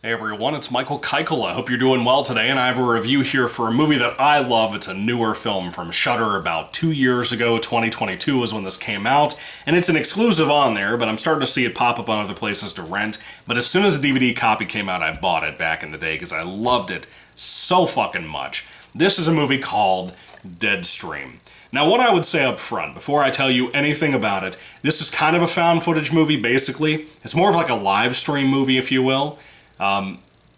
Hey everyone, it's Michael Kikle. I hope you're doing well today, and I have a review here for a movie that I love. It's a newer film from Shudder about 2 years ago. 2022 is when this came out, and it's an exclusive on there, but I'm starting to see it pop up on other places to rent. But as soon as the DVD copy came out, I bought it back in the day because I loved it so fucking much. This is a movie called Deadstream. Now, what I would say up front, before I tell you anything about it, this is kind of a found footage movie, basically. It's more of like a live stream movie, if you will.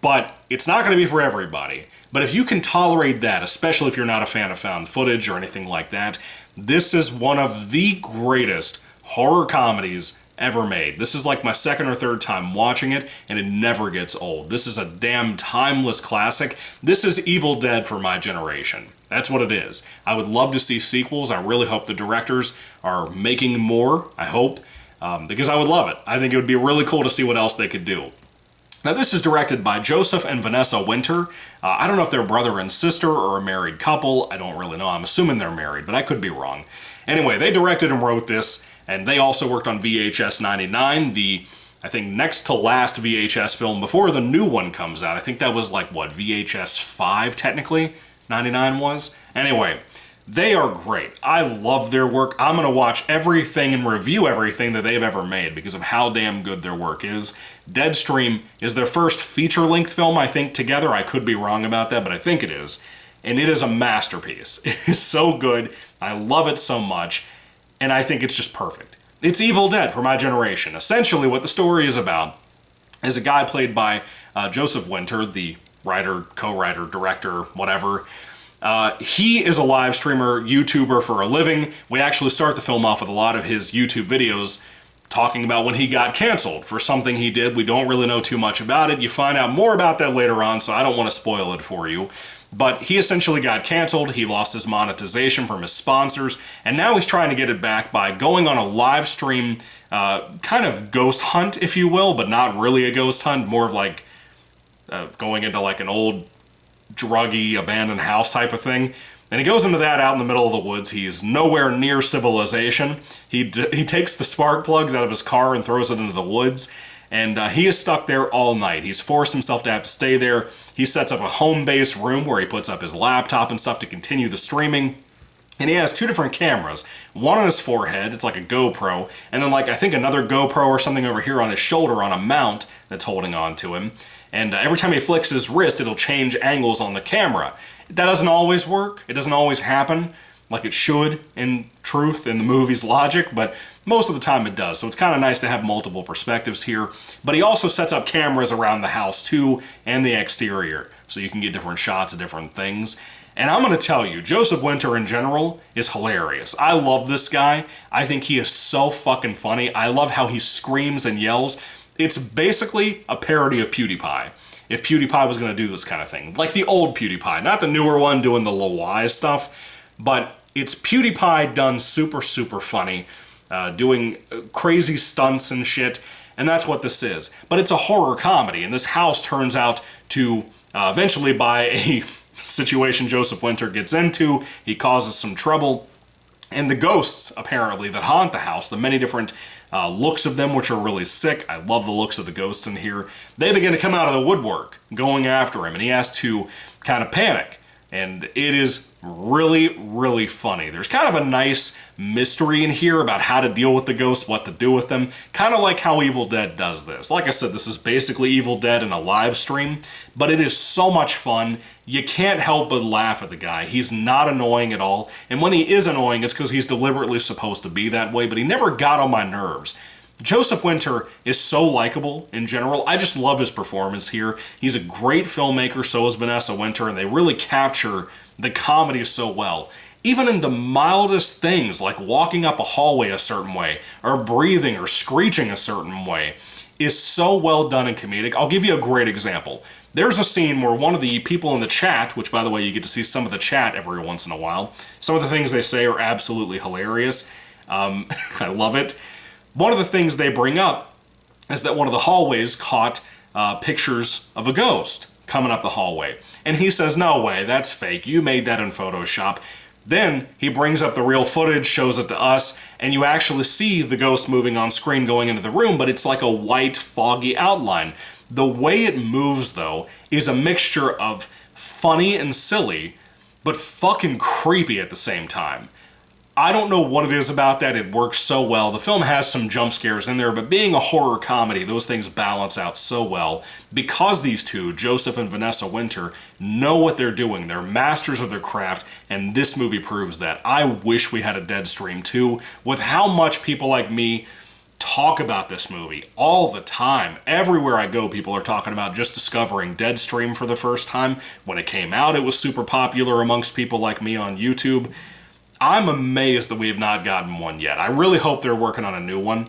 But it's not going to be for everybody. But if you can tolerate that, especially if you're not a fan of found footage or anything like that, this is one of the greatest horror comedies ever made. This is like my second or third time watching it, and it never gets old. This is a damn timeless classic. This is Evil Dead for my generation. That's what it is. I would love to see sequels. I really hope the directors are making more, I hope, because I would love it. I think it would be really cool to see what else they could do. Now, this is directed by Joseph and Vanessa Winter. I don't know if they're brother and sister or a married couple. I don't really know. I'm assuming they're married, but I could be wrong. Anyway, they directed and wrote this, and they also worked on VHS 99, the, I think, next to last VHS film before the new one comes out. I think that was like, what, VHS 5, technically? 99 was? Anyway, they are great. I love their work. I'm going to watch everything and review everything that they've ever made because of how damn good their work is. Deadstream is their first feature-length film, I think, together. I could be wrong about that, but I think it is. And it is a masterpiece. It is so good. I love it so much. And I think it's just perfect. It's Evil Dead for my generation. Essentially, what the story is about is a guy played by Joseph Winter, the writer, co-writer, director, whatever. He is a live streamer, YouTuber for a living. We actually start the film off with a lot of his YouTube videos talking about when he got canceled for something he did. We don't really know too much about it. You find out more about that later on, so I don't want to spoil it for you. But he essentially got canceled. He lost his monetization from his sponsors, and now he's trying to get it back by going on a live stream kind of ghost hunt, if you will, but not really a ghost hunt, more of like going into like an old druggy, abandoned house type of thing. And he goes into that out in the middle of the woods. He's nowhere near civilization. He takes the spark plugs out of his car and throws it into the woods. And he is stuck there all night. He's forced himself to have to stay there. He sets up a home-based room where he puts up his laptop and stuff to continue the streaming. And he has two different cameras. One on his forehead, it's like a GoPro, and then like I think another GoPro or something over here on his shoulder on a mount that's holding on to him. And every time he flicks his wrist, it'll change angles on the camera. That doesn't always work. It doesn't always happen like it should in truth, in the movie's logic, but most of the time it does. So it's kind of nice to have multiple perspectives here. But he also sets up cameras around the house too, and the exterior, so you can get different shots of different things. And I'm going to tell you, Joseph Winter in general is hilarious. I love this guy. I think he is so fucking funny. I love how he screams and yells. It's basically a parody of PewDiePie, if PewDiePie was going to do this kind of thing. Like the old PewDiePie, not the newer one doing the Lil stuff, but it's PewDiePie done super, super funny, doing crazy stunts and shit, and that's what this is. But it's a horror comedy, and this house turns out to eventually, by a situation Joseph Winter gets into, he causes some trouble, and the ghosts, apparently, that haunt the house, the many different looks of them, which are really sick. I love the looks of the ghosts in here. They begin to come out of the woodwork, going after him, and he has to kind of panic. And it is really, really funny. There's kind of a nice mystery in here about how to deal with the ghosts, what to do with them. Kind of like how Evil Dead does this. Like I said, this is basically Evil Dead in a live stream, but it is so much fun. You can't help but laugh at the guy. He's not annoying at all. And when he is annoying, it's because he's deliberately supposed to be that way, but he never got on my nerves. Joseph Winter is so likable in general. I just love his performance here. He's a great filmmaker, so is Vanessa Winter, and they really capture the comedy so well. Even in the mildest things, like walking up a hallway a certain way, or breathing or screeching a certain way, is so well done and comedic. I'll give you a great example. There's a scene where one of the people in the chat, which by the way, you get to see some of the chat every once in a while, some of the things they say are absolutely hilarious. I love it. One of the things they bring up is that one of the hallways caught pictures of a ghost coming up the hallway. And he says, no way, that's fake. You made that in Photoshop. Then he brings up the real footage, shows it to us, and you actually see the ghost moving on screen going into the room, but it's like a white, foggy outline. The way it moves, though, is a mixture of funny and silly, but fucking creepy at the same time. I don't know what it is about that, it works so well. The film has some jump scares in there, but being a horror comedy, those things balance out so well because these two, Joseph and Vanessa Winter, know what they're doing. They're masters of their craft, and this movie proves that. I wish we had a Deadstream 2 with how much people like me talk about this movie all the time. Everywhere I go, people are talking about just discovering Deadstream for the first time. When it came out, it was super popular amongst people like me on YouTube. I'm amazed that we have not gotten one yet. I really hope they're working on a new one.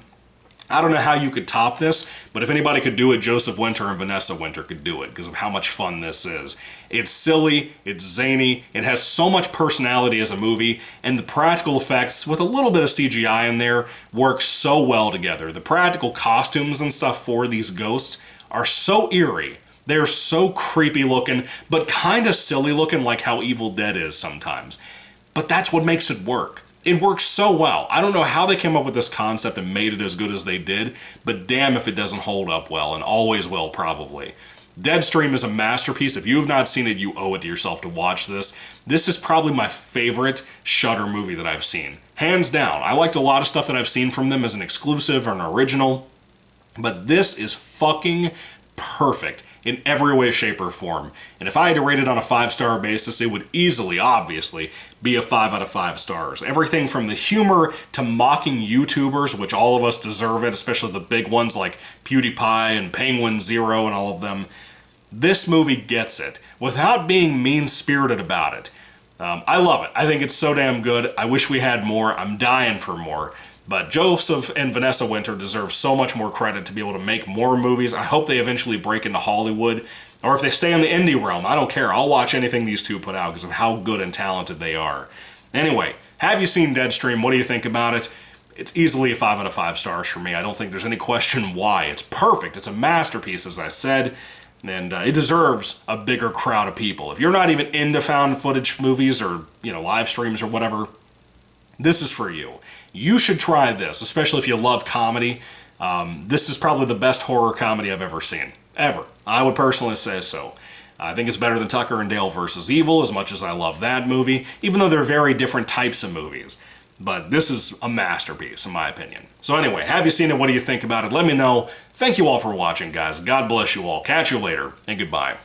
I don't know how you could top this, but if anybody could do it, Joseph Winter and Vanessa Winter could do it because of how much fun this is. It's silly, it's zany, it has so much personality as a movie, and the practical effects, with a little bit of CGI in there, work so well together. The practical costumes and stuff for these ghosts are so eerie. They're so creepy looking, but kind of silly looking like how Evil Dead is sometimes. But that's what makes it work. It works so well. I don't know how they came up with this concept and made it as good as they did, but damn if it doesn't hold up well, and always will probably. Deadstream is a masterpiece. If you have not seen it, you owe it to yourself to watch this. This is probably my favorite Shudder movie that I've seen. Hands down. I liked a lot of stuff that I've seen from them as an exclusive or an original, but this is fucking perfect in every way, shape, or form. And if I had to rate it on a 5-star basis, it would easily, obviously, be a 5 out of 5 stars. Everything from the humor to mocking YouTubers, which all of us deserve it, especially the big ones like PewDiePie and Penguin Zero and all of them. This movie gets it without being mean-spirited about it. I love it. I think it's so damn good. I wish we had more. I'm dying for more. But Joseph and Vanessa Winter deserve so much more credit to be able to make more movies. I hope they eventually break into Hollywood. Or if they stay in the indie realm, I don't care. I'll watch anything these two put out because of how good and talented they are. Anyway, have you seen Deadstream? What do you think about it? It's easily a 5 out of 5 stars for me. I don't think there's any question why. It's perfect. It's a masterpiece, as I said. And it deserves a bigger crowd of people. If you're not even into found footage movies or, live streams or whatever, this is for you. You should try this, especially if you love comedy. This is probably the best horror comedy I've ever seen. Ever. I would personally say so. I think it's better than Tucker and Dale vs. Evil, as much as I love that movie, even though they're very different types of movies. But this is a masterpiece, in my opinion. So anyway, have you seen it? What do you think about it? Let me know. Thank you all for watching, guys. God bless you all. Catch you later, and goodbye.